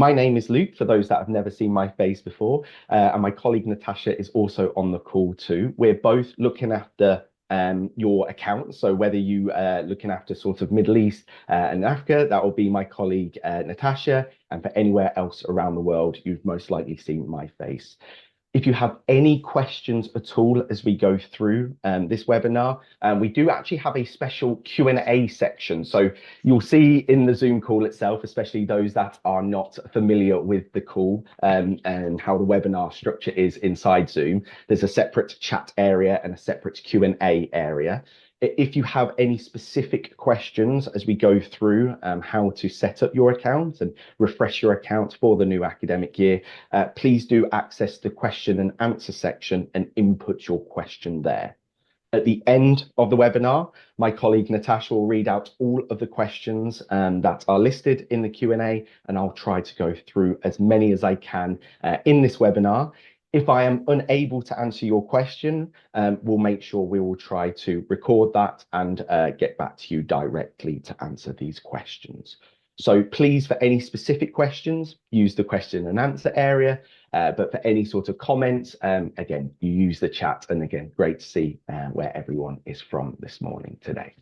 My name is Luke, for those that have never seen my face before, and my colleague Natasha is also on the call too. We're both looking after your account. So whether you looking after sort of Middle East and Africa, that will be my colleague Natasha, and for anywhere else around the world, you've most likely seen my face. If you have any questions at all as we go through this webinar, we do actually have a special Q&A section. So you'll see in the Zoom call itself, especially those that are not familiar with the call and how the webinar structure is inside Zoom, there's a separate chat area and a separate Q&A area. If you have any specific questions as we go through how to set up your account and refresh your account for the new academic year, please do access the question and answer section and input your question there. At the end of the webinar, my colleague Natasha will read out all of the questions that are listed in the Q&A, and I'll try to go through as many as I can in this webinar. If I am unable to answer your question, we'll make sure we will try to record that and get back to you directly to answer these questions. So please, for any specific questions, use the question and answer area. But for any sort of comments, again, you use the chat. And again, great to see where everyone is from this morning today.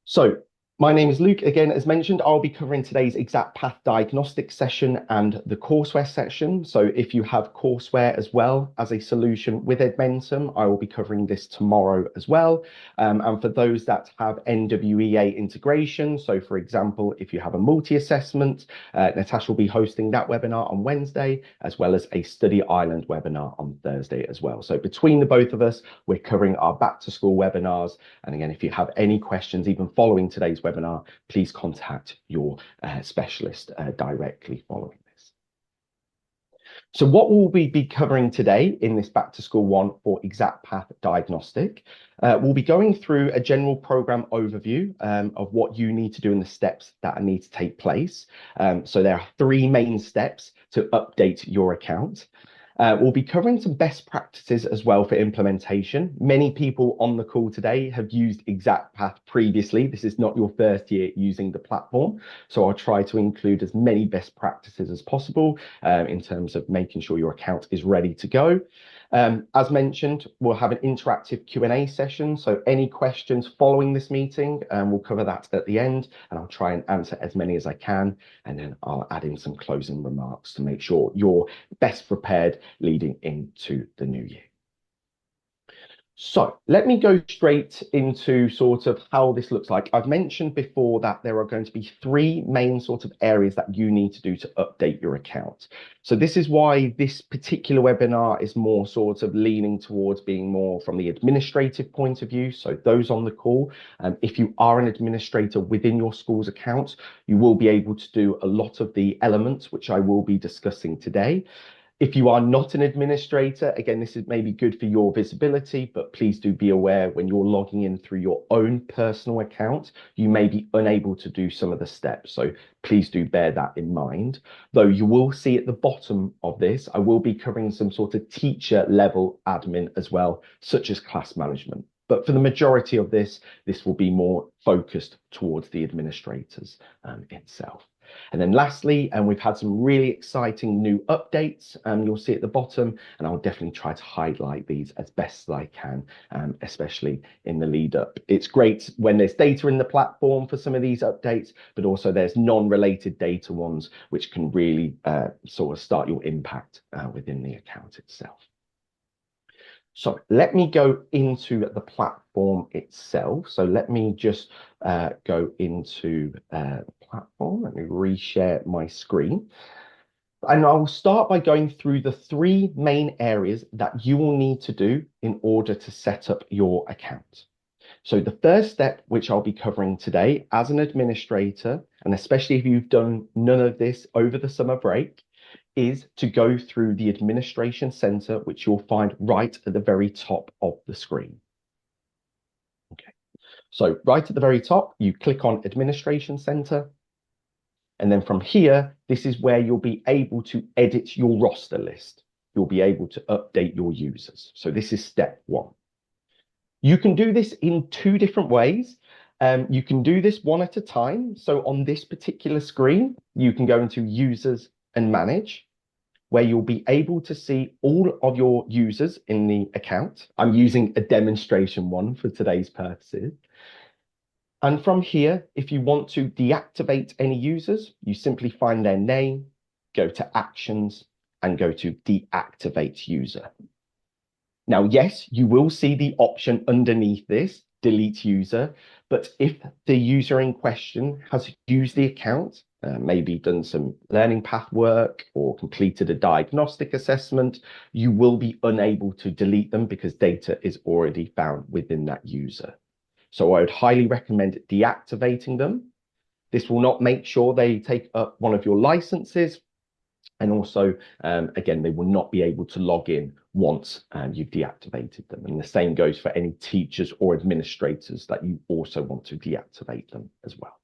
So my name is Luke. Again, as mentioned, I'll be covering today's Exact Path Diagnostic session and the courseware section. So if you have courseware as well as a solution with Edmentum, I will be covering this tomorrow as well. And for those that have NWEA integration, so for example, if you have a multi-assessment, Natasha will be hosting that webinar on Wednesday, as well as a Study Island webinar on Thursday as well. So between the both of us, we're covering our back to school webinars. And again, if you have any questions, even following today's webinar, please contact your specialist directly following this. So what will we be covering today in this Back to School 1 for Exact Path Diagnostic? We'll be going through a general program overview of what you need to do and the steps that need to take place. So there are 3 main steps to update your account. We'll be covering some best practices as well for implementation. Many people on the call today have used Exact Path previously. This is not your first year using the platform. So I'll try to include as many best practices as possible in terms of making sure your account is ready to go. As mentioned, we'll have an interactive Q&A session. So any questions following this meeting, we'll cover that at the end, and I'll try and answer as many as I can. And then I'll add in some closing remarks to make sure you're best prepared leading into the new year. So let me go straight into sort of how this looks like. I've mentioned before that there are going to be 3 main sort of areas that you need to do to update your account. So this is why this particular webinar is more sort of leaning towards being more from the administrative point of view. So those on the call, if you are an administrator within your school's account, you will be able to do a lot of the elements which I will be discussing today. If you are not an administrator, again, this is maybe good for your visibility, but please do be aware when you're logging in through your own personal account, you may be unable to do some of the steps. So please do bear that in mind. Though you will see at the bottom of this, I will be covering some sort of teacher level admin as well, such as class management. But for the majority of this will be more focused towards the administrators itself. And then lastly, we've had some really exciting new updates, you'll see at the bottom, and I'll definitely try to highlight these as best as I can, especially in the lead up. It's great when there's data in the platform for some of these updates, but also there's non-related data ones, which can really sort of start your impact within the account itself. So let me go into the platform itself. So let me just go into the platform. Let me reshare my screen. And I will start by going through the 3 main areas that you will need to do in order to set up your account. So the first step, which I'll be covering today as an administrator, and especially if you've done none of this over the summer break, is to go through the administration center, which you'll find right at the very top of the screen. Okay, so right at the very top, you click on administration center. And then from here, this is where you'll be able to edit your roster list. You'll be able to update your users. So this is step 1. You can do this in 2 different ways. You can do this one at a time. So on this particular screen, you can go into users and manage, where you'll be able to see all of your users in the account. I'm using a demonstration one for today's purposes. And from here, if you want to deactivate any users, you simply find their name, go to actions, and go to deactivate user. Now, yes, you will see the option underneath this, delete user, but if the user in question has used the account, maybe done some learning path work or completed a diagnostic assessment, you will be unable to delete them because data is already found within that user. So I would highly recommend deactivating them. This will not make sure they take up one of your licenses. And also, again, they will not be able to log in once you've deactivated them. And the same goes for any teachers or administrators that you also want to deactivate them as well.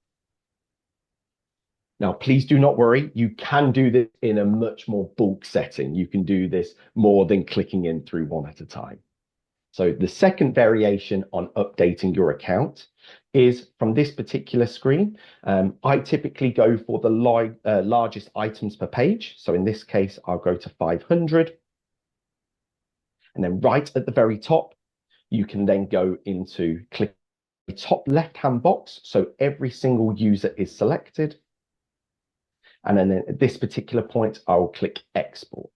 Now, please do not worry. You can do this in a much more bulk setting. You can do this more than clicking in through one at a time. So the second variation on updating your account is from this particular screen. I typically go for the largest items per page. So in this case, I'll go to 500. And then right at the very top, you can then go into click the top left-hand box. So every single user is selected. And then at this particular point, I will click export.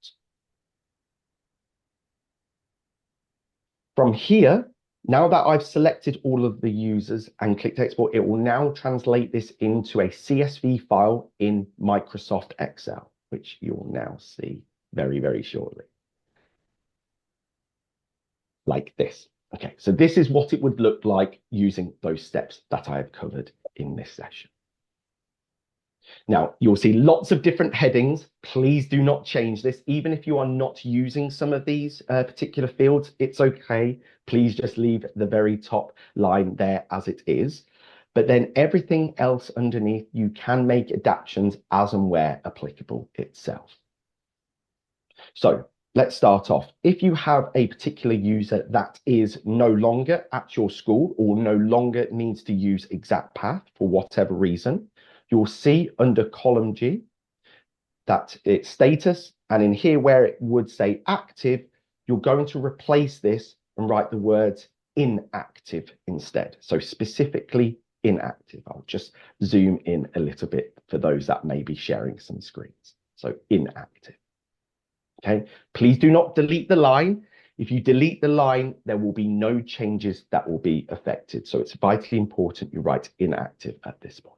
From here, now that I've selected all of the users and clicked export, it will now translate this into a CSV file in Microsoft Excel, which you'll now see very, very shortly. Like this. Okay, so this is what it would look like using those steps that I have covered in this session. Now, you'll see lots of different headings. Please do not change this. Even if you are not using some of these particular fields, it's okay. Please just leave the very top line there as it is. But then everything else underneath, you can make adaptations as and where applicable itself. So let's start off. If you have a particular user that is no longer at your school or no longer needs to use ExactPath for whatever reason, you'll see under column G that it's status. And in here where it would say active, you're going to replace this and write the words inactive instead. So specifically inactive. I'll just zoom in a little bit for those that may be sharing some screens. So inactive. Okay, please do not delete the line. If you delete the line, there will be no changes that will be affected. So it's vitally important you write inactive at this point.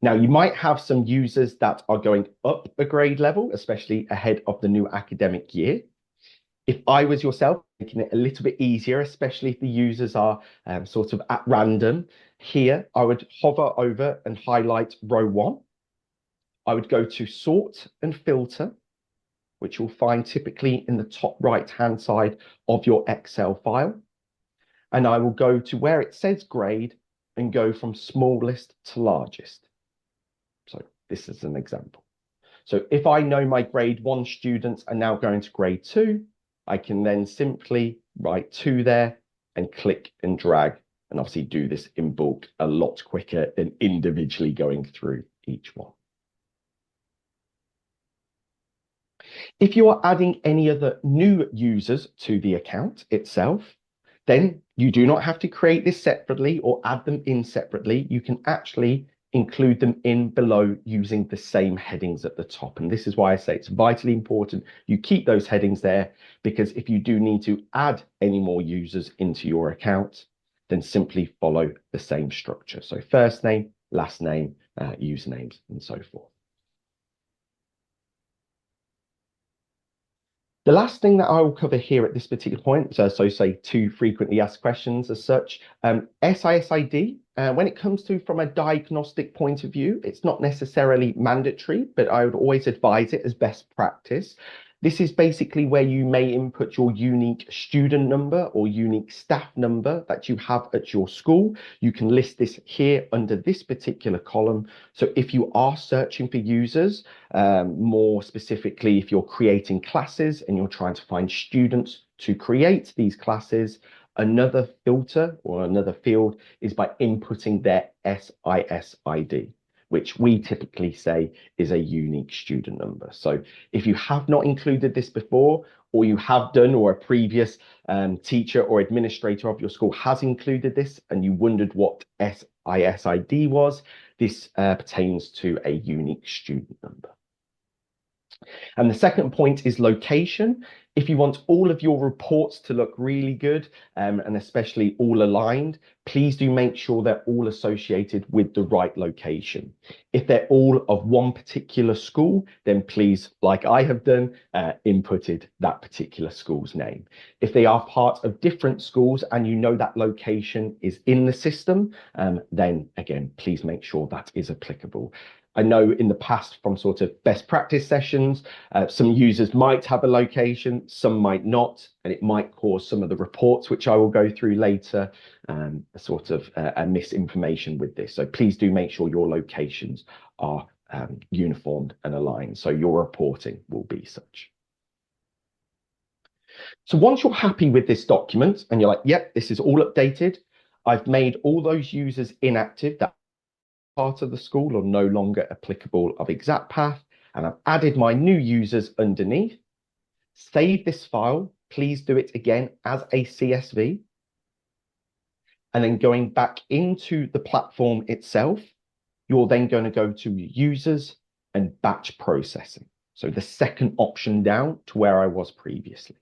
Now, you might have some users that are going up a grade level, especially ahead of the new academic year. If I was yourself, making it a little bit easier, especially if the users are sort of at random, here, I would hover over and highlight row 1. I would go to sort and filter, which you'll find typically in the top right-hand side of your Excel file. And I will go to where it says grade and go from smallest to largest. So this is an example. So if I know my grade 1 students are now going to grade 2, I can then simply write 2 there and click and drag, and obviously do this in bulk a lot quicker than individually going through each one. If you are adding any other new users to the account itself, then you do not have to create this separately or add them in separately. You can actually include them in below using the same headings at the top. And this is why I say it's vitally important you keep those headings there, because if you do need to add any more users into your account, then simply follow the same structure. So first name, last name, usernames, and so forth. The last thing that I will cover here at this particular point, so say 2 frequently asked questions as such, SISID, when it comes to from a diagnostic point of view, it's not necessarily mandatory, but I would always advise it as best practice. This is basically where you may input your unique student number or unique staff number that you have at your school. You can list this here under this particular column. So if you are searching for users, more specifically, if you're creating classes and you're trying to find students to create these classes, Another filter or another field is by inputting their SIS ID, which we typically say is a unique student number. So if you have not included this before, or you have done, or a previous teacher or administrator of your school has included this, and you wondered what SIS ID was, this pertains to a unique student number. And the second point is location. If you want all of your reports to look really good, and especially all aligned, please do make sure they're all associated with the right location. If they're all of one particular school, then please, like I have done, inputted that particular school's name. If they are part of different schools and you know that location is in the system, then again, please make sure that is applicable. I know in the past from sort of best practice sessions, some users might have a location, some might not, and it might cause some of the reports, which I will go through later, a sort of a misinformation with this. So please do make sure your locations are uniformed and aligned, so your reporting will be such. So once you're happy with this document and you're like, yep, this is all updated, I've made all those users inactive that part of the school or no longer applicable of ExactPath, and I've added my new users underneath. Save this file. Please do it again as a CSV. And then going back into the platform itself, you're then going to go to users and batch processing. So the second option down to where I was previously.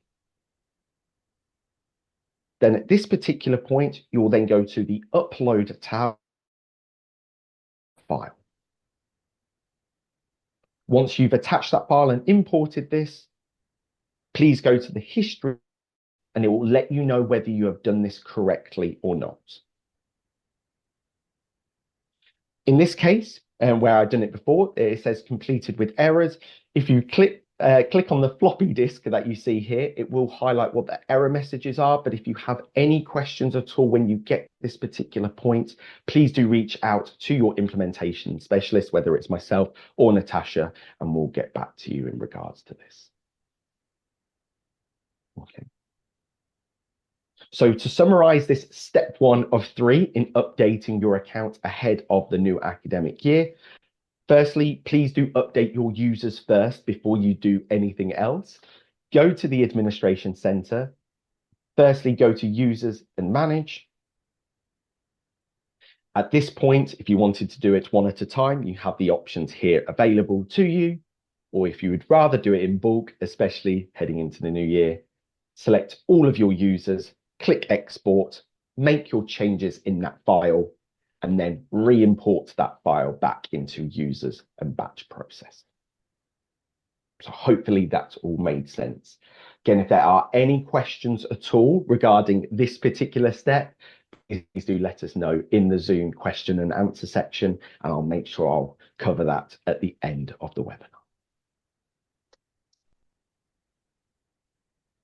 Then at this particular point, you'll then go to the upload tab file. Once you've attached that file and imported this, please go to the history and it will let you know whether you have done this correctly or not. In this case, where I've done it before, it says completed with errors. If you click on the floppy disk that you see here, it will highlight what the error messages are. But if you have any questions at all when you get this particular point, please do reach out to your implementation specialist, whether it's myself or Natasha, and we'll get back to you in regards to this. Okay. So to summarize this step 1 of 3 in updating your account ahead of the new academic year, firstly, please do update your users first before you do anything else. Go to the administration center. Firstly, go to users and manage. At this point, if you wanted to do it one at a time, you have the options here available to you. Or if you would rather do it in bulk, especially heading into the new year, select all of your users, click export, make your changes in that file, and then re-import that file back into users and batch process. So hopefully that's all made sense. Again, if there are any questions at all regarding this particular step, please do let us know in the Zoom question and answer section, and I'll make sure I'll cover that at the end of the webinar.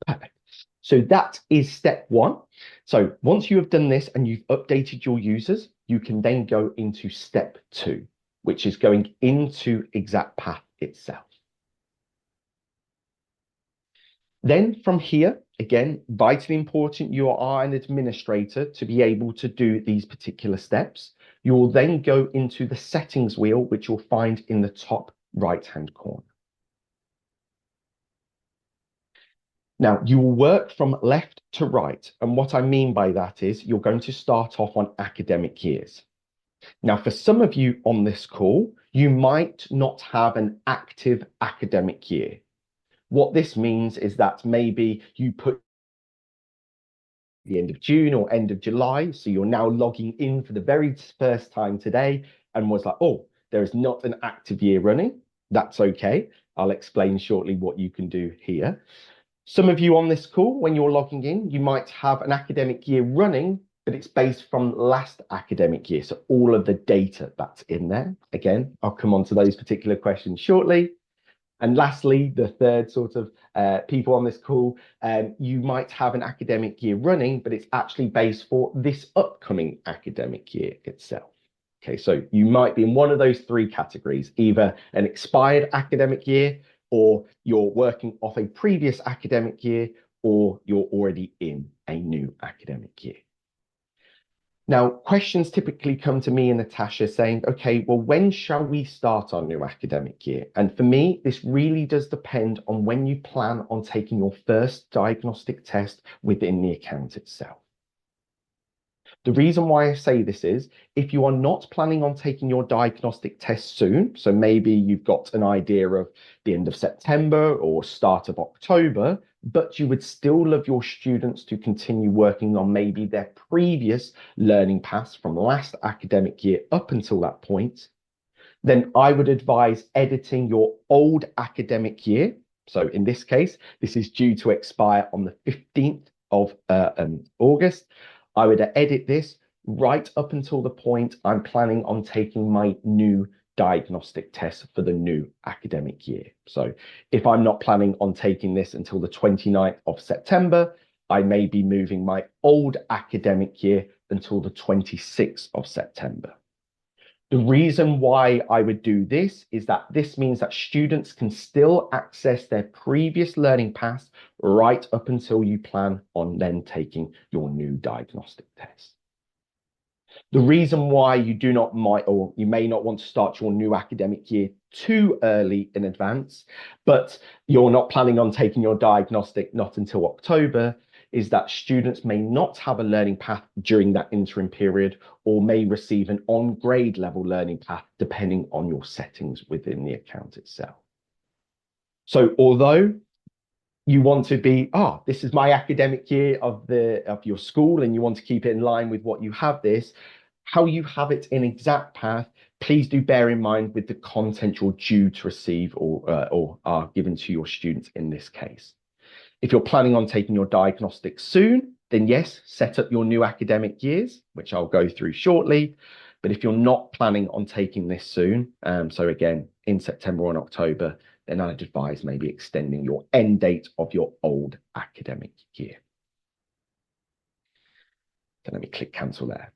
Perfect. So that is step 1. So once you have done this and you've updated your users, you can then go into step 2, which is going into ExactPath itself. Then from here, again, vitally important, you are an administrator to be able to do these particular steps. You will then go into the settings wheel, which you'll find in the top right-hand corner. Now, you will work from left to right. And what I mean by that is you're going to start off on academic years. Now, for some of you on this call, you might not have an active academic year. What this means is that maybe you put the end of June or end of July, so you're now logging in for the very first time today and was like, oh, there is not an active year running. That's okay. I'll explain shortly what you can do here. Some of you on this call, when you're logging in, you might have an academic year running, but it's based from last academic year. So all of the data that's in there. Again, I'll come on to those particular questions shortly. And lastly, the third sort of people on this call, you might have an academic year running, but it's actually based for this upcoming academic year itself. Okay, so you might be in one of those 3 categories, either an expired academic year, or you're working off a previous academic year, or you're already in a new academic year. Now, questions typically come to me and Natasha saying, okay, well, when shall we start our new academic year? And for me, this really does depend on when you plan on taking your first diagnostic test within the account itself. The reason why I say this is if you are not planning on taking your diagnostic test soon, so maybe you've got an idea of the end of September or start of October, but you would still love your students to continue working on maybe their previous learning paths from last academic year up until that point, then I would advise editing your old academic year. So in this case, this is due to expire on the 15th of August. I would edit this right up until the point I'm planning on taking my new diagnostic test for the new academic year. So if I'm not planning on taking this until the 29th of September, I may be moving my old academic year until the 26th of September. The reason why I would do this is that this means that students can still access their previous learning paths right up until you plan on then taking your new diagnostic test. The reason why you do not or you may not want to start your new academic year too early in advance, but you're not planning on taking your diagnostic not until October, is that students may not have a learning path during that interim period or may receive an on-grade level learning path depending on your settings within the account itself. So although you want to be, this is my academic year of your school and you want to keep it in line with what you have this, how you have it in exact path, please do bear in mind with the content you're due to receive or are given to your students in this case. If you're planning on taking your diagnostic soon, then yes, set up your new academic years, which I'll go through shortly. But if you're not planning on taking this soon, so again, in September or in October, then I'd advise maybe extending your end date of your old academic year. So let me click cancel there.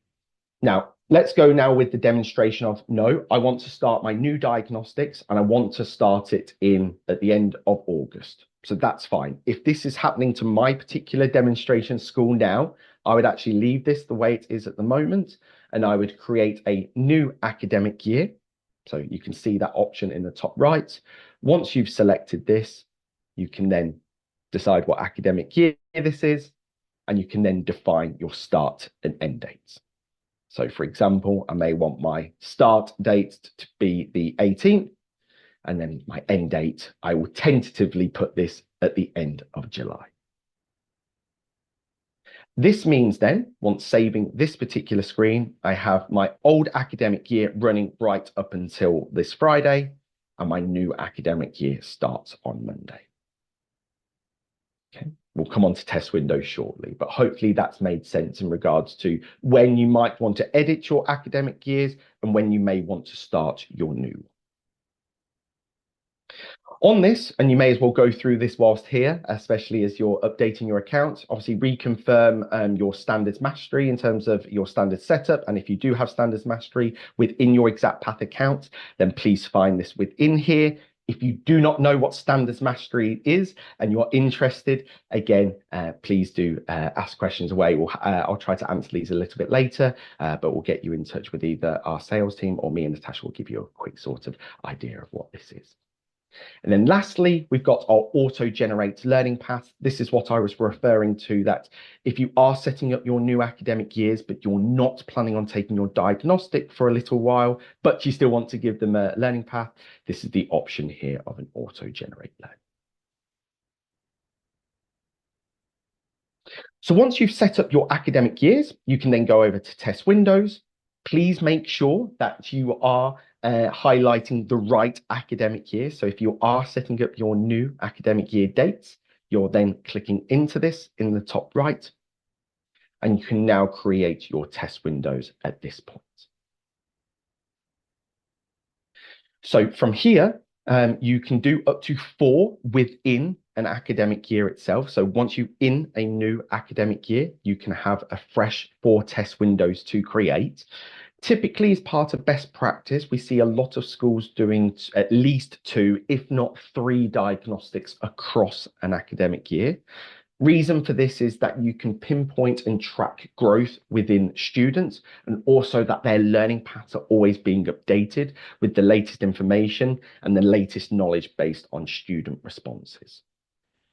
Now, let's go now with the demonstration of, no, I want to start my new diagnostics and I want to start it at the end of August. So that's fine. If this is happening to my particular demonstration school now, I would actually leave this the way it is at the moment, and I would create a new academic year. So you can see that option in the top right. Once you've selected this, you can then decide what academic year this is, and you can then define your start and end dates. So for example, I may want my start date to be the 18th, and then my end date, I will tentatively put this at the end of July. This means then, once saving this particular screen, I have my old academic year running right up until this Friday, and my new academic year starts on Monday. Okay, we'll come on to test windows shortly, but hopefully that's made sense in regards to when you might want to edit your academic years and when you may want to start your new. On this, and you may as well go through this whilst here, especially as you're updating your account, obviously reconfirm your standards mastery in terms of your standard setup. And if you do have standards mastery within your exact path account, then please find this within here. If you do not know what standards mastery is and you're interested, again, please do ask questions away. I'll try to answer these a little bit later, but we'll get you in touch with either our sales team or me and Natasha will give you a quick sort of idea of what this is. And then lastly, we've got our auto-generate learning path. This is what I was referring to, that if you are setting up your new academic years, but you're not planning on taking your diagnostic for a little while, but you still want to give them a learning path, this is the option here of an auto-generate learning. So once you've set up your academic years, you can then go over to test windows. Please make sure that you are highlighting the right academic year. So if you are setting up your new academic year dates, you're then clicking into this in the top right, and you can now create your test windows at this point. So from here, you can do up to 4 within an academic year itself. So once you're in a new academic year, you can have a fresh 4 test windows to create. Typically, as part of best practice, we see a lot of schools doing at least 2, if not 3 diagnostics across an academic year. Reason for this is that you can pinpoint and track growth within students, and also that their learning paths are always being updated with the latest information and the latest knowledge based on student responses.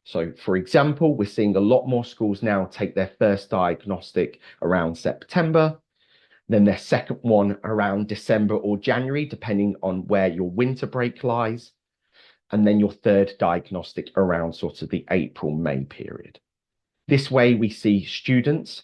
So, for example, we're seeing a lot more schools now take their first diagnostic around September, then their second one around December or January, depending on where your winter break lies, and then your third diagnostic around sort of the April, May period. This way, we see students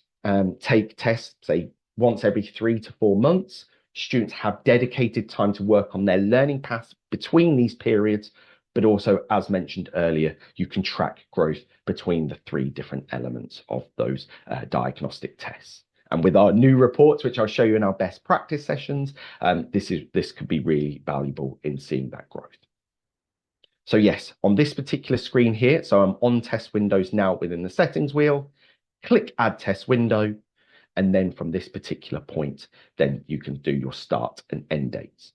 take tests, say, once every 3 to 4 months. Students have dedicated time to work on their learning paths between these periods, but also, as mentioned earlier, you can track growth between the 3 different elements of those diagnostic tests. And with our new reports, which I'll show you in our best practice sessions, this could be really valuable in seeing that growth. So yes, on this particular screen here, so I'm on test windows now within the settings wheel, click add test window, and then from this particular point, then you can do your start and end dates.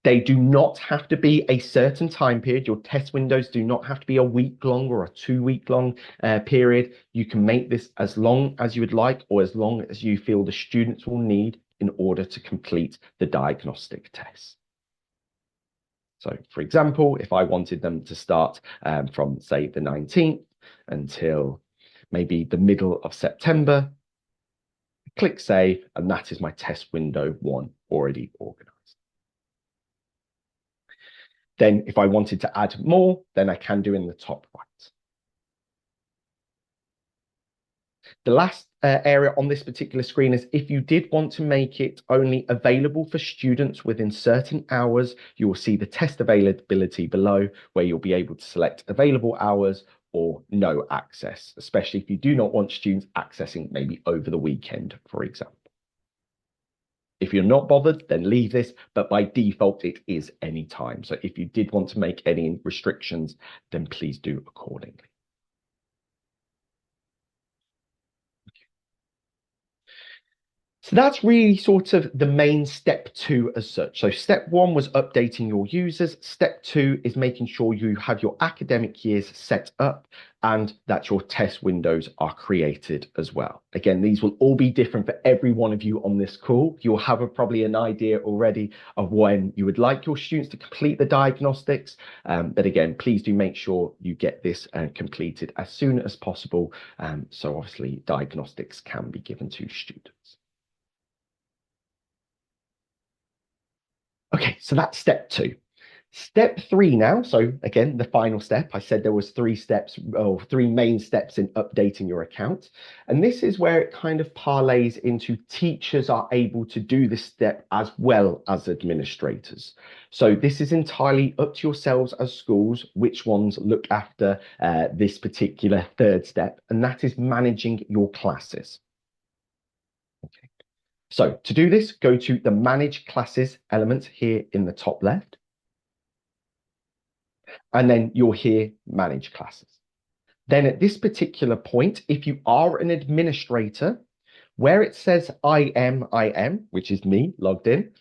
They do not have to be a certain time period. Your test windows do not have to be a week long or a 2-week long period. You can make this as long as you would like, or as long as you feel the students will need in order to complete the diagnostic test. So, for example, if I wanted them to start from, say, the 19th until maybe the middle of September, click save, and that is my test window 1 already organized. Then if I wanted to add more, then I can do in the top right. The last area on this particular screen is if you did want to make it only available for students within certain hours, you will see the test availability below, where you'll be able to select available hours or no access, especially if you do not want students accessing maybe over the weekend, for example. If you're not bothered, then leave this, but by default, it is any time. So if you did want to make any restrictions, then please do accordingly. So that's really sort of the main step 2 as such. So step 1 was updating your users. Step 2 is making sure you have your academic years set up and that your test windows are created as well. Again, these will all be different for every one of you on this call. You'll have probably an idea already of when you would like your students to complete the diagnostics. But again, please do make sure you get this completed as soon as possible. So obviously diagnostics can be given to students. Okay, so that's step 2. Step 3 now. So again, the final step. I said there was 3 steps, or 3 main steps in updating your account. And this is where it kind of parlays into teachers are able to do this step as well as administrators. So this is entirely up to yourselves as schools, which ones look after this particular 3rd step, and that is managing your classes. Okay. So to do this, go to the Manage Classes element here in the top left. And then you'll hear Manage Classes. Then at this particular point, if you are an administrator, where it says I am, which is me logged in,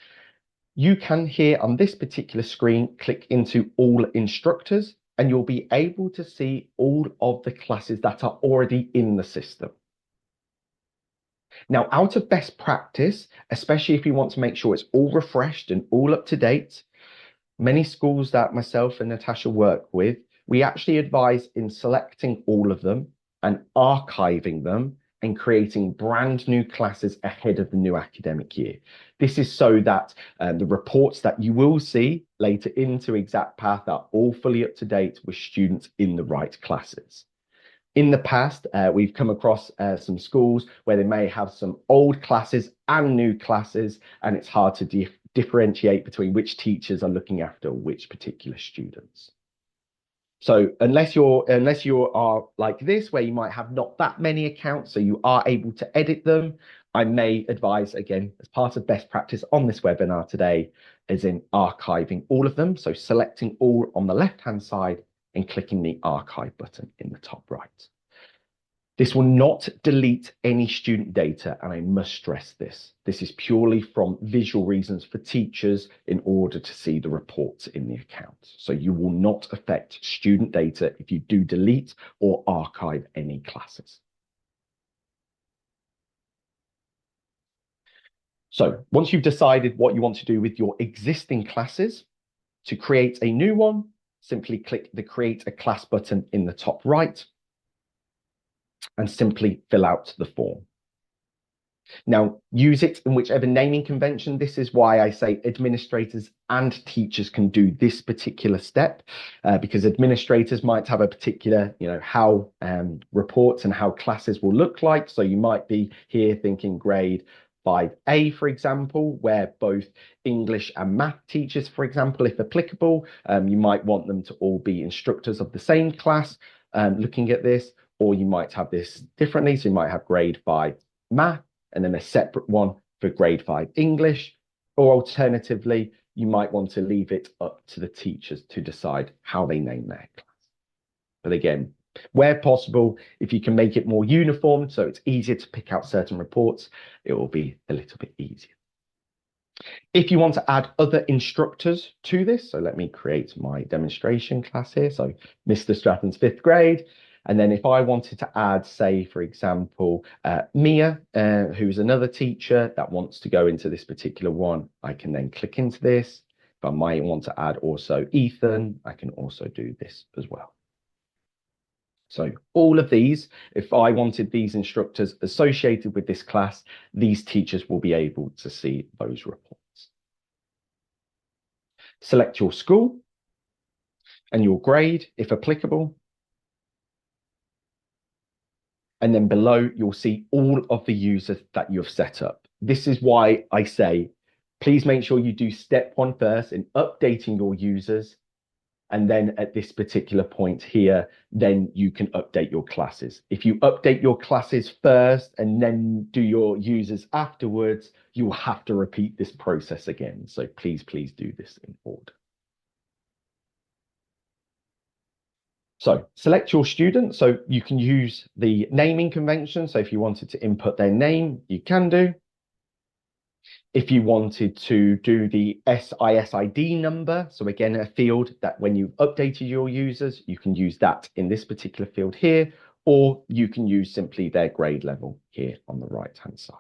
you can here on this particular screen, click into All Instructors, and you'll be able to see all of the classes that are already in the system. Now, out of best practice, especially if you want to make sure it's all refreshed and all up to date, many schools that myself and Natasha work with, we actually advise in selecting all of them and archiving them and creating brand new classes ahead of the new academic year. This is so that the reports that you will see later into ExactPath are all fully up to date with students in the right classes. In the past, we've come across some schools where they may have some old classes and new classes, and it's hard to differentiate between which teachers are looking after which particular students. So unless you are like this, where you might have not that many accounts, so you are able to edit them, I may advise, again, as part of best practice on this webinar today, is in archiving all of them. So selecting all on the left-hand side and clicking the archive button in the top right. This will not delete any student data, and I must stress this. This is purely from visual reasons for teachers in order to see the reports in the account. So you will not affect student data if you do delete or archive any classes. So once you've decided what you want to do with your existing classes, to create a new one, simply click the Create a Class button in the top right and simply fill out the form. Now, use it in whichever naming convention. This is why I say administrators and teachers can do this particular step, because administrators might have a particular, how reports and how classes will look like. So you might be here thinking grade 5A, for example, where both English and math teachers, for example, if applicable, you might want them to all be instructors of the same class looking at this, or you might have this differently. So you might have grade 5 math, and then a separate one for grade 5 English. Or alternatively, you might want to leave it up to the teachers to decide how they name their class. But again, where possible, if you can make it more uniform so it's easier to pick out certain reports, it will be a little bit easier. If you want to add other instructors to this, so let me create my demonstration class here. So Mr. Stratton's 5th grade. And then if I wanted to add, say, for example, Mia, who's another teacher that wants to go into this particular one, I can then click into this. If I might want to add also Ethan, I can also do this as well. So all of these, if I wanted these instructors associated with this class, these teachers will be able to see those reports. Select your school and your grade, if applicable. And then below, you'll see all of the users that you've set up. This is why I say, please make sure you do step 1 first in updating your users. And then at this particular point here, then you can update your classes. If you update your classes first and then do your users afterwards, you will have to repeat this process again. So please do this in order. So select your student. So you can use the naming convention. So if you wanted to input their name, you can do. If you wanted to do the SISID number, so again, a field that when you've updated your users, you can use that in this particular field here, or you can use simply their grade level here on the right-hand side.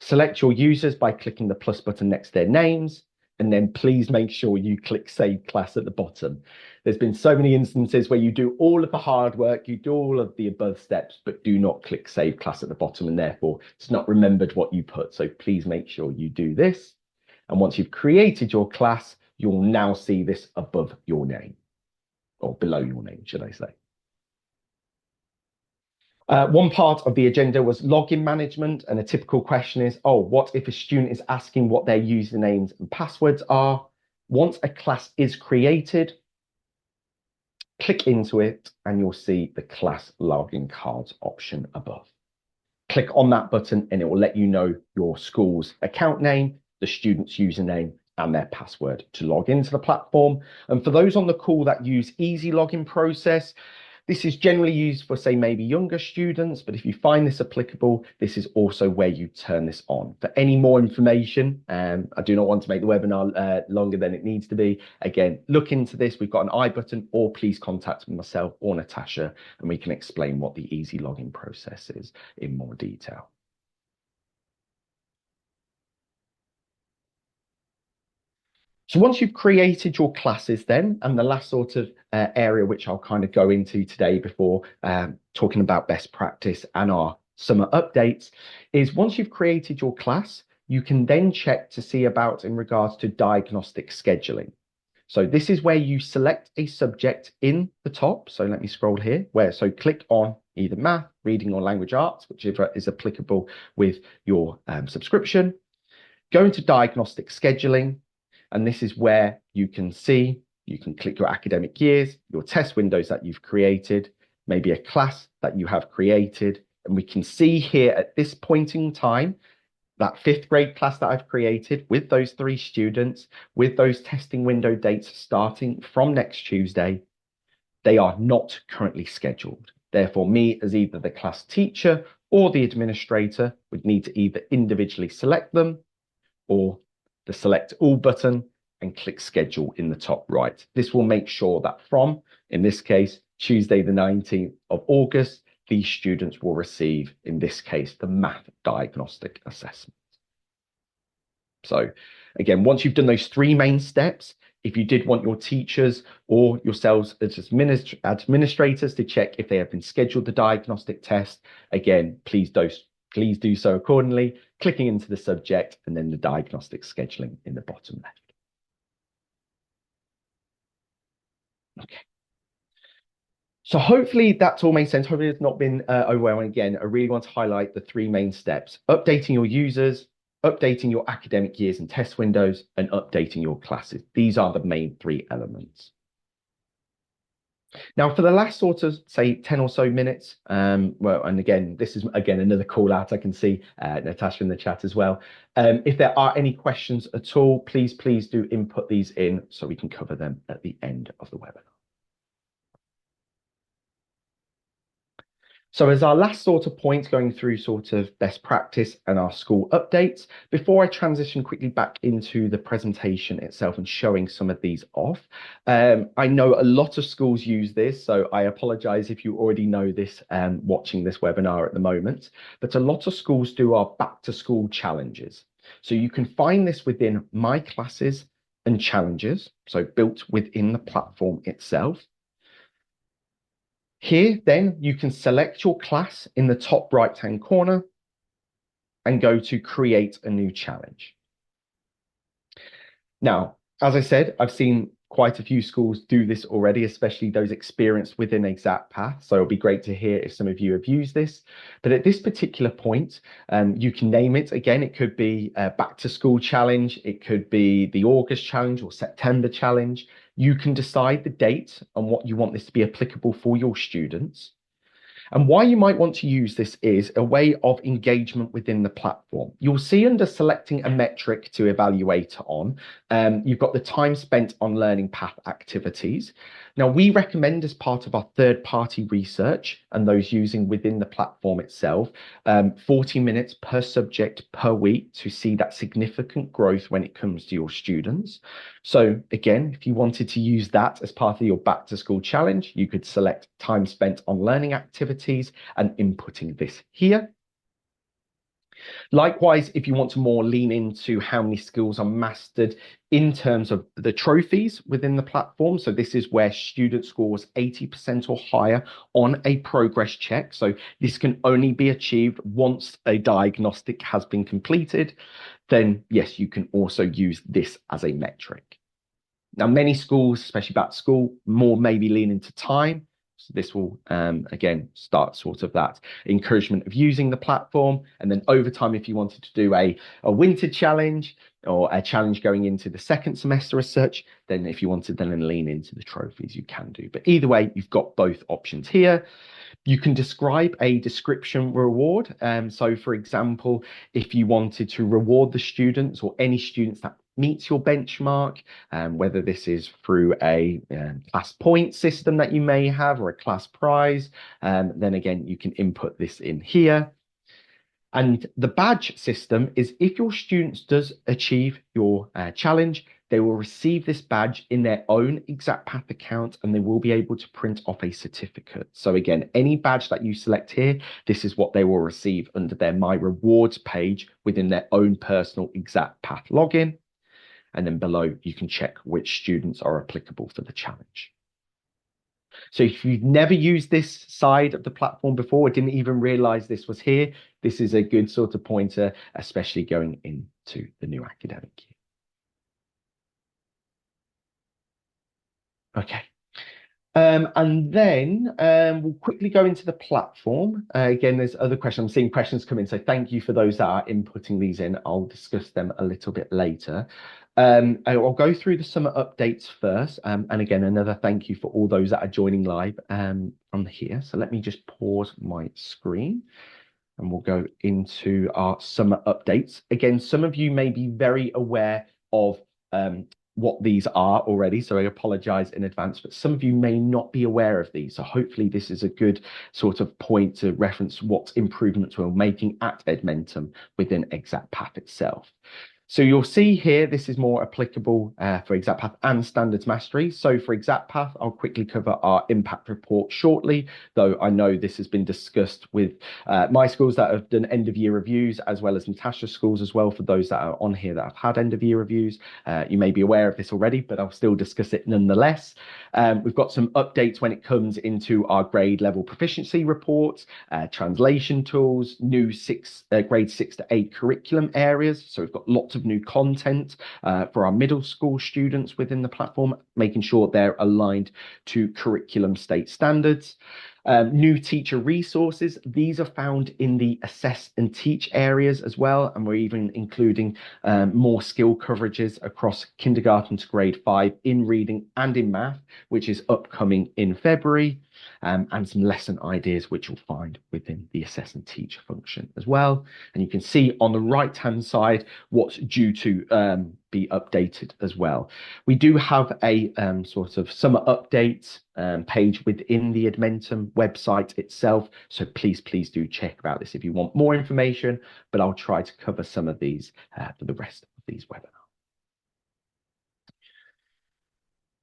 Select your users by clicking the plus button next to their names, and then please make sure you click Save Class at the bottom. There's been so many instances where you do all of the hard work, you do all of the above steps, but do not click Save Class at the bottom, and therefore it's not remembered what you put. So please make sure you do this. And once you've created your class, you'll now see this above your name, or below your name, should I say. One part of the agenda was login management, and a typical question is, what if a student is asking what their usernames and passwords are? Once a class is created, click into it and you'll see the class login cards option above. Click on that button and it will let you know your school's account name, the student's username, and their password to log into the platform. And for those on the call that use easy login process, this is generally used for, say, maybe younger students, but if you find this applicable, this is also where you turn this on. For any more information, I do not want to make the webinar longer than it needs to be. Again, look into this. We've got an I button, or please contact myself or Natasha, and we can explain what the easy login process is in more detail. So once you've created your classes then, and the last sort of area which I'll kind of go into today before talking about best practice and our summer updates, is once you've created your class, you can then check to see about in regards to diagnostic scheduling. So this is where you select a subject in the top. So let me scroll here, so click on either math, reading, or language arts, which is applicable with your subscription. Go into diagnostic scheduling. And this is where you can click your academic years, your test windows that you've created, maybe a class that you have created. And we can see here at this point in time, that 5th grade class that I've created with those 3 students, with those testing window dates starting from next Tuesday, they are not currently scheduled. Therefore, me as either the class teacher or the administrator would need to either individually select them or the select all button and click schedule in the top right. This will make sure that from, in this case, Tuesday the 19th of August, these students will receive, in this case, the math diagnostic assessment. So again, once you've done those three main steps, if you did want your teachers or yourselves as administrators to check if they have been scheduled the diagnostic test, again, please do so accordingly, clicking into the subject and then the diagnostic scheduling in the bottom left. Okay. So hopefully that's all made sense. Hopefully it's not been overwhelming. Again, I really want to highlight the three main steps: updating your users, updating your academic years and test windows, and updating your classes. These are the main three elements. Now, for the last sort of, say, 10 or so minutes, well, and again, this is, again, another call out. I can see Natasha in the chat as well. If there are any questions at all, please do input these in so we can cover them at the end of the webinar. So as our last sort of point, going through sort of best practice and our school updates, before I transition quickly back into the presentation itself and showing some of these off, I know a lot of schools use this, so I apologize if you already know this watching this webinar at the moment, but a lot of schools do our back to school challenges. So you can find this within My Classes and Challenges, so built within the platform itself. Here, then, you can select your class in the top right-hand corner and go to create a new challenge. Now, as I said, I've seen quite a few schools do this already, especially those experienced within Exact Path. So it'll be great to hear if some of you have used this. But at this particular point, you can name it. Again, it could be a back to school challenge. It could be the August challenge or September challenge. You can decide the date and what you want this to be applicable for your students. And why you might want to use this is a way of engagement within the platform. You'll see under selecting a metric to evaluate on, you've got the time spent on learning path activities. Now, we recommend as part of our third-party research and those using within the platform itself, 40 minutes per subject per week to see that significant growth when it comes to your students. So again, if you wanted to use that as part of your back to school challenge, you could select time spent on learning activities and inputting this here. Likewise, if you want to more lean into how many skills are mastered in terms of the trophies within the platform. So this is where student scores 80% or higher on a progress check. So this can only be achieved once a diagnostic has been completed. Then yes, you can also use this as a metric. Now, many schools, especially back to school, more maybe lean into time. So this will, again, start sort of that encouragement of using the platform. And then over time, if you wanted to do a winter challenge or a challenge going into the second semester as such, then if you wanted then lean into the trophies, you can do. But either way, you've got both options here. You can describe a description reward. So for example, if you wanted to reward the students or any students that meets your benchmark, whether this is through a class point system that you may have or a class prize, then again, you can input this in here. And the badge system is if your students does achieve your challenge, they will receive this badge in their own Exact Path account and they will be able to print off a certificate. So again, any badge that you select here, this is what they will receive under their My Rewards page within their own personal Exact Path login. And then below, you can check which students are applicable for the challenge. So if you've never used this side of the platform before, didn't even realize this was here, this is a good sort of pointer, especially going into the new academic year. Okay. And then we'll quickly go into the platform. Again, there's other questions. I'm seeing questions come in, so thank you for those that are inputting these in. I'll discuss them a little bit later. I'll go through the summer updates first. And again, another thank you for all those that are joining live on here. So let me just pause my screen and we'll go into our summer updates. Again, some of you may be very aware of what these are already, so I apologize in advance, but some of you may not be aware of these. So hopefully this is a good sort of point to reference what improvements we're making at Edmentum within ExactPath itself. So you'll see here, this is more applicable for ExactPath and Standards Mastery. So for ExactPath, I'll quickly cover our impact report shortly, though I know this has been discussed with my schools that have done end of year reviews, as well as Natasha's schools as well, for those that are on here that have had end of year reviews. You may be aware of this already, but I'll still discuss it nonetheless. We've got some updates when it comes into our grade level proficiency reports, translation tools, new grade 6 to 8 curriculum areas. So we've got lots of new content for our middle school students within the platform, making sure they're aligned to curriculum state standards. New teacher resources. These are found in the assess and teach areas as well. And we're even including more skill coverages across kindergarten to grade 5 in reading and in math, which is upcoming in February, and some lesson ideas, which you'll find within the assess and teach function as well. And you can see on the right-hand side what's due to be updated as well. We do have a sort of summer update page within the Edmentum website itself. So please do check about this if you want more information, but I'll try to cover some of these for the rest of these webinars.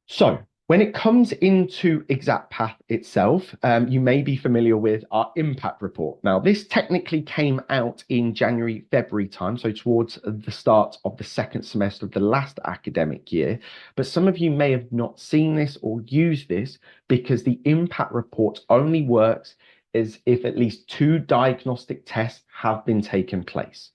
So when it comes into ExactPath itself, you may be familiar with our impact report. Now, this technically came out in January, February time, so towards the start of the second semester of the last academic year. But some of you may have not seen this or used this because the impact report only works as if at least 2 diagnostic tests have been taken place.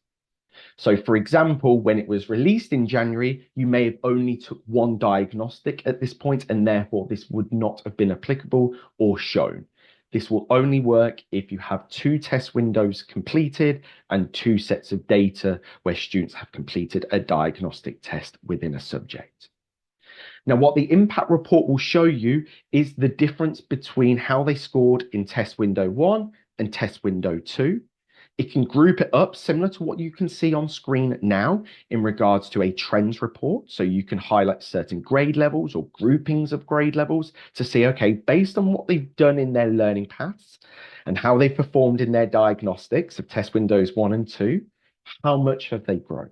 So for example, when it was released in January, you may have only took 1 diagnostic at this point, and therefore this would not have been applicable or shown. This will only work if you have 2 test windows completed and 2 sets of data where students have completed a diagnostic test within a subject. Now, what the impact report will show you is the difference between how they scored in test window 1 and test window 2. It can group it up similar to what you can see on screen now in regards to a trends report. So you can highlight certain grade levels or groupings of grade levels to see, okay, based on what they've done in their learning paths and how they've performed in their diagnostics of test windows 1 and 2, how much have they grown?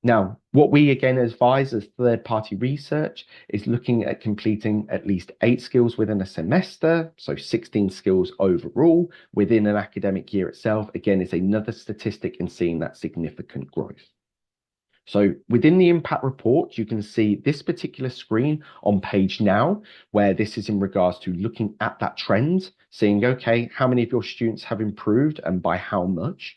Now, what we again advise as third-party research is looking at completing at least 8 skills within a semester, so 16 skills overall within an academic year itself. Again, is another statistic in seeing that significant growth. So within the impact report, you can see this particular screen on page now, where this is in regards to looking at that trend, seeing, okay, how many of your students have improved and by how much?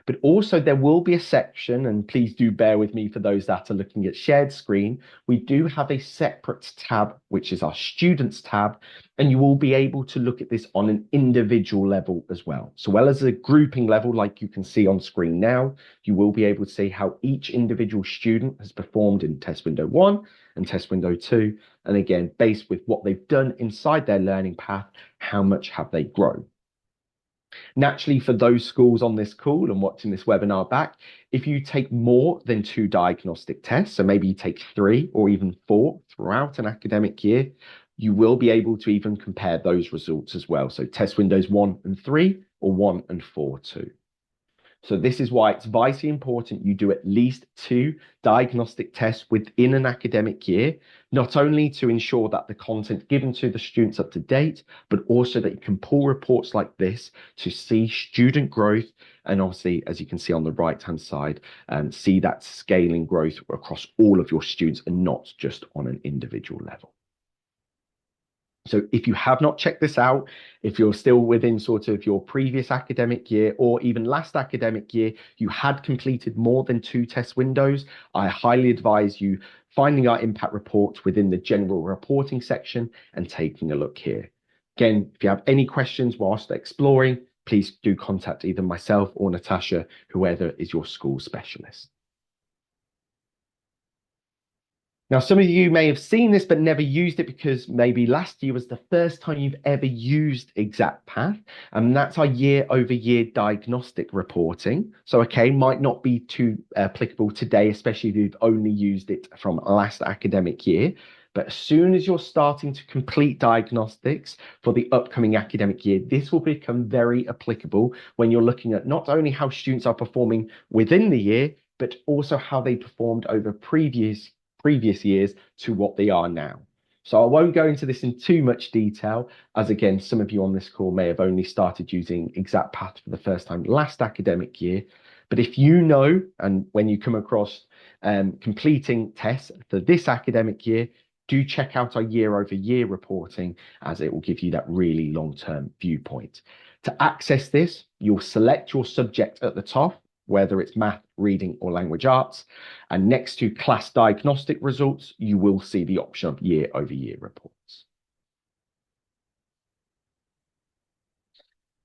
But also there will be a section, and please do bear with me for those that are looking at shared screen, we do have a separate tab, which is our students tab, and you will be able to look at this on an individual level as well. So well as a grouping level, like you can see on screen now, you will be able to see how each individual student has performed in test window 1 and test window 2. And again, based with what they've done inside their learning path, how much have they grown? Naturally, for those schools on this call and watching this webinar back, if you take more than 2 diagnostic tests, so maybe you take 3 or even 4 throughout an academic year, you will be able to even compare those results as well. So test windows 1 and 3 or 1 and 4 too. So this is why it's vitally important you do at least 2 diagnostic tests within an academic year, not only to ensure that the content given to the students up to date, but also that you can pull reports like this to see student growth. And obviously, as you can see on the right-hand side, see that scaling growth across all of your students and not just on an individual level. So if you have not checked this out, if you're still within sort of your previous academic year or even last academic year, you had completed more than 2 test windows, I highly advise you finding our impact report within the general reporting section and taking a look here. Again, if you have any questions whilst exploring, please do contact either myself or Natasha, whoever is your school specialist. Now, some of you may have seen this but never used it because maybe last year was the first time you've ever used Exact Path, and that's our year-over-year diagnostic reporting. So, okay, might not be too applicable today, especially if you've only used it from last academic year. But as soon as you're starting to complete diagnostics for the upcoming academic year, this will become very applicable when you're looking at not only how students are performing within the year, but also how they performed over previous years to what they are now. So I won't go into this in too much detail, as again, some of you on this call may have only started using Exact Path for the first time last academic year. But if you know, and when you come across completing tests for this academic year, do check out our year-over-year reporting, as it will give you that really long-term viewpoint. To access this, you'll select your subject at the top, whether it's math, reading, or language arts. And next to class diagnostic results, you will see the option of year-over-year reports.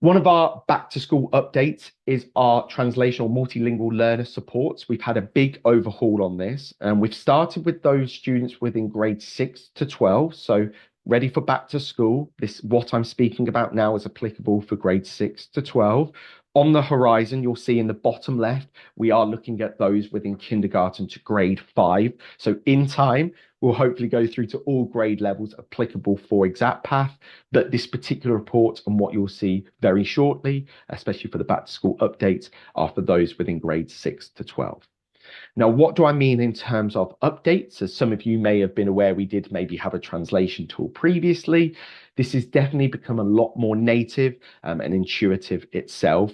One of our back to school updates is our translational multilingual learner supports. We've had a big overhaul on this, and we've started with those students within grades 6 to 12. So ready for back to school. This, what I'm speaking about now, is applicable for grades 6 to 12. On the horizon, you'll see in the bottom left, we are looking at those within kindergarten to grade 5. So in time, we'll hopefully go through to all grade levels applicable for Exact Path. But this particular report and what you'll see very shortly, especially for the back to school updates, are for those within grades 6 to 12. Now, what do I mean in terms of updates? As some of you may have been aware, we did maybe have a translation tool previously. This has definitely become a lot more native and intuitive itself.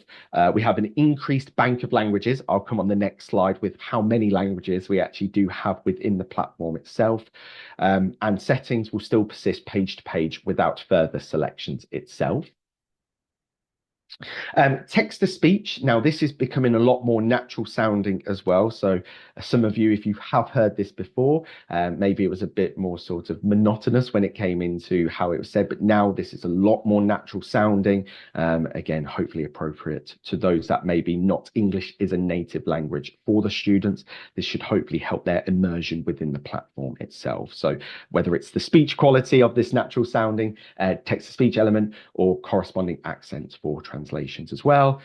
We have an increased bank of languages. I'll come on the next slide with how many languages we actually do have within the platform itself. And settings will still persist page to page without further selections itself. Text to speech. Now, this is becoming a lot more natural sounding as well. So some of you, if you have heard this before, maybe it was a bit more sort of monotonous when it came into how it was said, but now this is a lot more natural sounding. Again, hopefully appropriate to those that maybe not English is a native language for the students. This should hopefully help their immersion within the platform itself. So whether it's the speech quality of this natural sounding text to speech element or corresponding accents for translations as well.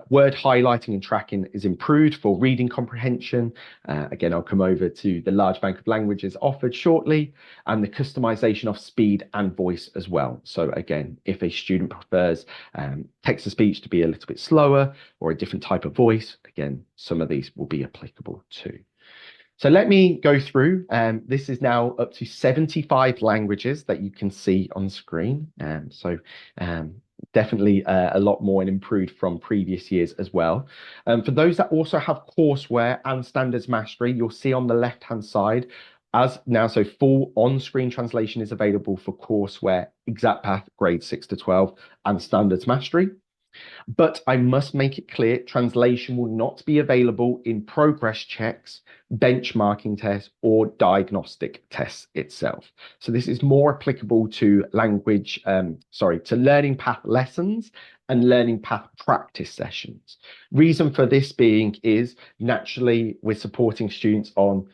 Word highlighting and tracking is improved for reading comprehension. Again, I'll come over to the large bank of languages offered shortly, and the customization of speed and voice as well. So again, if a student prefers text to speech to be a little bit slower or a different type of voice, again, some of these will be applicable too. So let me go through. This is now up to 75 languages that you can see on screen. Definitely a lot more and improved from previous years as well. For those that also have courseware and standards mastery, you'll see on the left-hand side as now, so full on-screen translation is available for courseware, Exact Path, grades 6 to 12, and standards mastery. But I must make it clear, translation will not be available in progress checks, benchmarking tests, or diagnostic tests itself. So this is more applicable to to learning path lessons and learning path practice sessions. Reason for this being is naturally we're supporting students on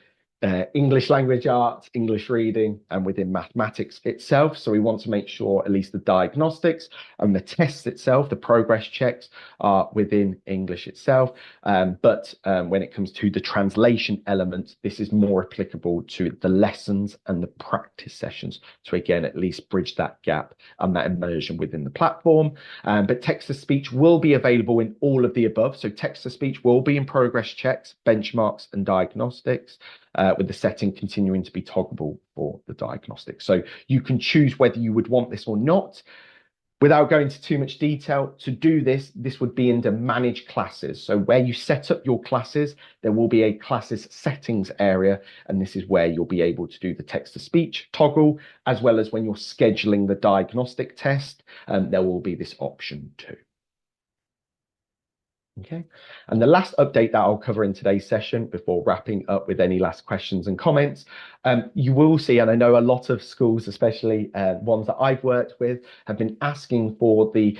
English language arts, English reading, and within mathematics itself. So we want to make sure at least the diagnostics and the tests itself, the progress checks, are within English itself. But when it comes to the translation element, this is more applicable to the lessons and the practice sessions to, again, at least bridge that gap and that immersion within the platform. But text to speech will be available in all of the above. So text to speech will be in progress checks, benchmarks, and diagnostics. With the setting continuing to be toggleable for the diagnostic. So you can choose whether you would want this or not. Without going into too much detail, to do this, this would be under manage classes. So where you set up your classes, there will be a classes settings area, and this is where you'll be able to do the text to speech toggle, as well as when you're scheduling the diagnostic test, there will be this option too. Okay, and the last update that I'll cover in today's session before wrapping up with any last questions and comments, you will see, and I know a lot of schools, especially ones that I've worked with, have been asking for the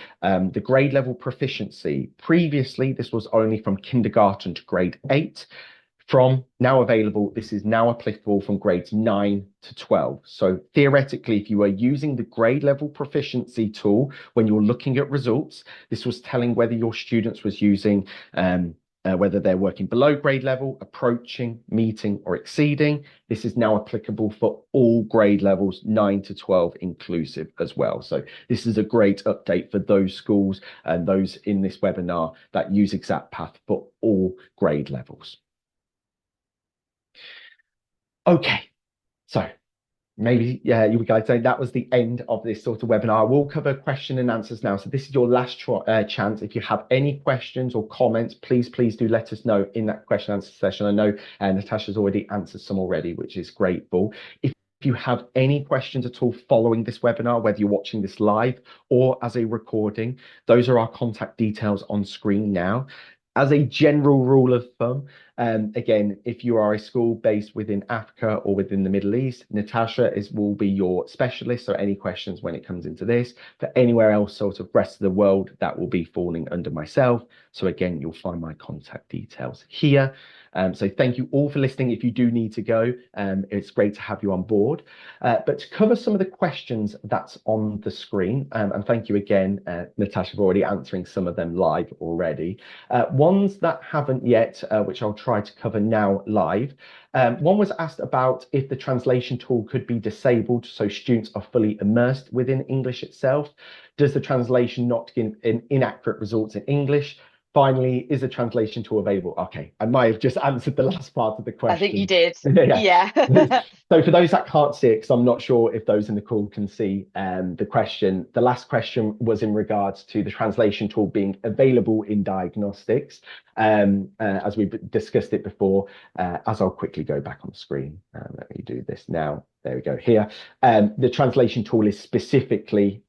grade level proficiency. Previously, this was only from kindergarten to grade 8. From now available, this is now applicable from grades 9 to 12. So theoretically, if you were using the grade level proficiency tool when you're looking at results, this was telling whether your students was using whether they're working below grade level, approaching, meeting, or exceeding. This is now applicable for all grade levels, 9 to 12 inclusive as well. So this is a great update for those schools and those in this webinar that use ExactPath for all grade levels. Okay, so maybe, yeah, you guys saying that was the end of this sort of webinar. We'll cover question and answers now. So this is your last chance. If you have any questions or comments, please do let us know in that question and answer session. I know Natasha's already answered some already, which is grateful. If you have any questions at all following this webinar, whether you're watching this live or as a recording, those are our contact details on screen now. As a general rule of thumb, again, if you are a school based within Africa or within the Middle East, Natasha will be your specialist. So any questions when it comes into this. For anywhere else, sort of rest of the world, that will be falling under myself. So again, you'll find my contact details here. So thank you all for listening. If you do need to go, it's great to have you on board. But to cover some of the questions that's on the screen, and thank you again, Natasha, for already answering some of them live already. Ones that haven't yet, which I'll try to cover now live. One was asked about if the translation tool could be disabled so students are fully immersed within English itself. Does the translation not give inaccurate results in English? Finally, is a translation tool available? Okay, I might have just answered the last part of the question. I think you did. Yeah. Yeah. So for those that can't see it, because I'm not sure if those in the call can see the question, the last question was in regards to the translation tool being available in diagnostics, as we discussed it before, as I'll quickly go back on the screen. Let me do this now. There we go here. The translation tool is specifically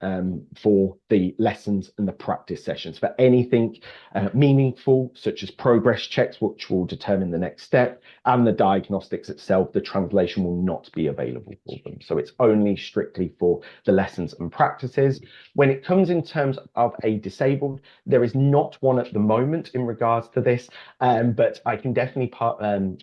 for the lessons and the practice sessions. For anything meaningful, such as progress checks, which will determine the next step, and the diagnostics itself, the translation will not be available for them. So it's only strictly for the lessons and practices. When it comes in terms of a disabled, there is not one at the moment in regards to this, but I can definitely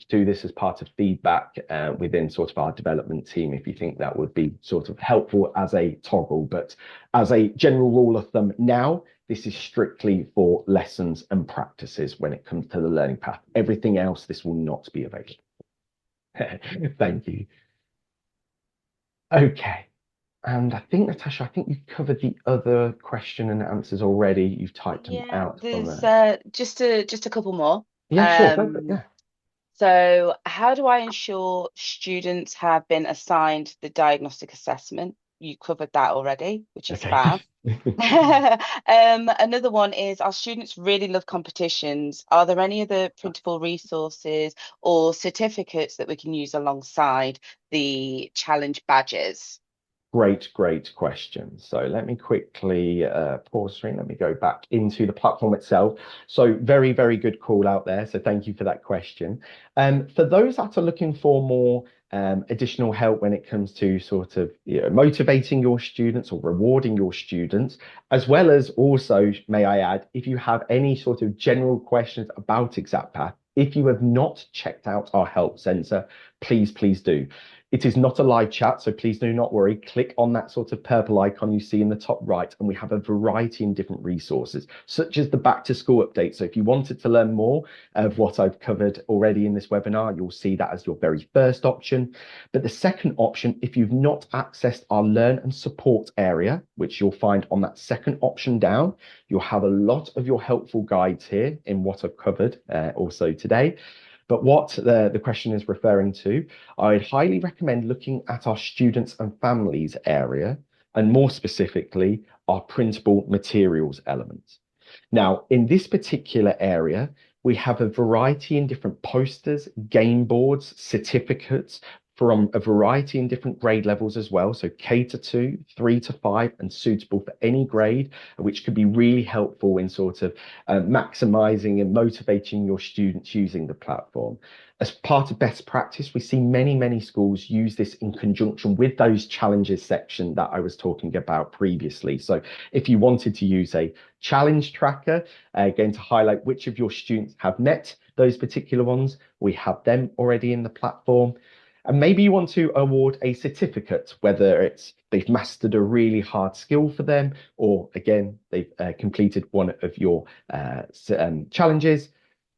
do this as part of feedback within sort of our development team if you think that would be sort of helpful as a toggle. But as a general rule of thumb now, this is strictly for lessons and practices when it comes to the learning path. Everything else, this will not be available. Thank you. Okay. And I think, Natasha, I think you've covered the other question and answers already. You've typed them Yeah, out from there's there. just a couple more. Yeah, sure. Go for it. Um, Yeah. so how do I ensure students have been assigned the diagnostic assessment? You covered that already, which is Okay. fab. Another one is our students really love competitions. Are there any other printable resources or certificates that we can use alongside the challenge badges? Great question. So let me quickly pause screen. Let me go back into the platform itself. So very good call out there. So thank you for that question. For those that are looking for more additional help when it comes to sort of motivating your students or rewarding your students, as well as also, may I add, if you have any sort of general questions about ExactPath, if you have not checked out our help center, please do. It is not a live chat, so please do not worry. Click on that sort of purple icon you see in the top right, and we have a variety in different resources, such as the back to school update. So if you wanted to learn more of what I've covered already in this webinar, you'll see that as your very first option. But the second option, if you've not accessed our learn and support area, which you'll find on that second option down, you'll have a lot of your helpful guides here in what I've covered also today. But what the question is referring to, I'd highly recommend looking at our students and families area, and more specifically, our printable materials element. Now, in this particular area, we have a variety in different posters, game boards, certificates from a variety in different grade levels as well. So K to 2, 3 to 5, and suitable for any grade, which could be really helpful in sort of maximizing and motivating your students using the platform. As part of best practice, we see many schools use this in conjunction with those challenges section that I was talking about previously. So if you wanted to use a challenge tracker, again, to highlight which of your students have met those particular ones, we have them already in the platform. And maybe you want to award a certificate, whether it's they've mastered a really hard skill for them, or again, they've completed one of your challenges.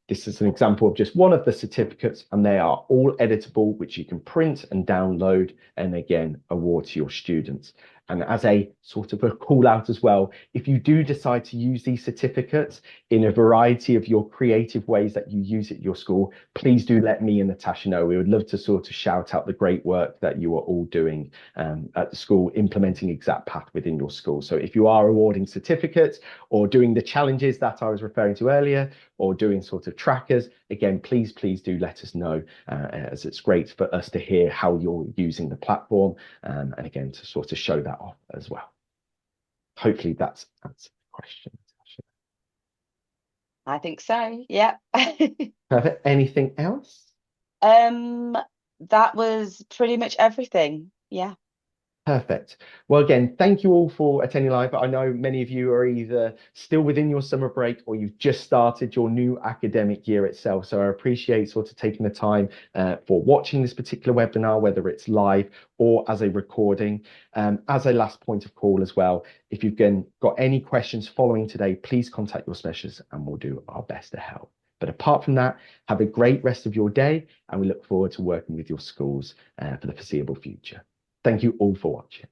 This is an example of just one of the certificates, and they are all editable, which you can print and download and again award to your students. And as a sort of a call out as well, if you do decide to use these certificates in a variety of your creative ways that you use at your school, please do let me and Natasha know. We would love to sort of shout out the great work that you are all doing at the school, implementing Exact Path within your school. So if you are awarding certificates or doing the challenges that I was referring to earlier, or doing sort of trackers, again, please do let us know, as it's great for us to hear how you're using the platform, and again, to sort of show that off as well. Hopefully that's answered the question. I think so. Yeah. Perfect. Anything else? That was pretty much everything. Yeah. Perfect. Well, again, thank you all for attending live. I know many of you are either still within your summer break or you've just started your new academic year itself. So I appreciate sort of taking the time for watching this particular webinar, whether it's live or as a recording. As a last point of call as well, if you've got any questions following today, please contact your specialist and we'll do our best to help. But apart from that, have a great rest of your day, and we look forward to working with your schools for the foreseeable future. Thank you all for watching.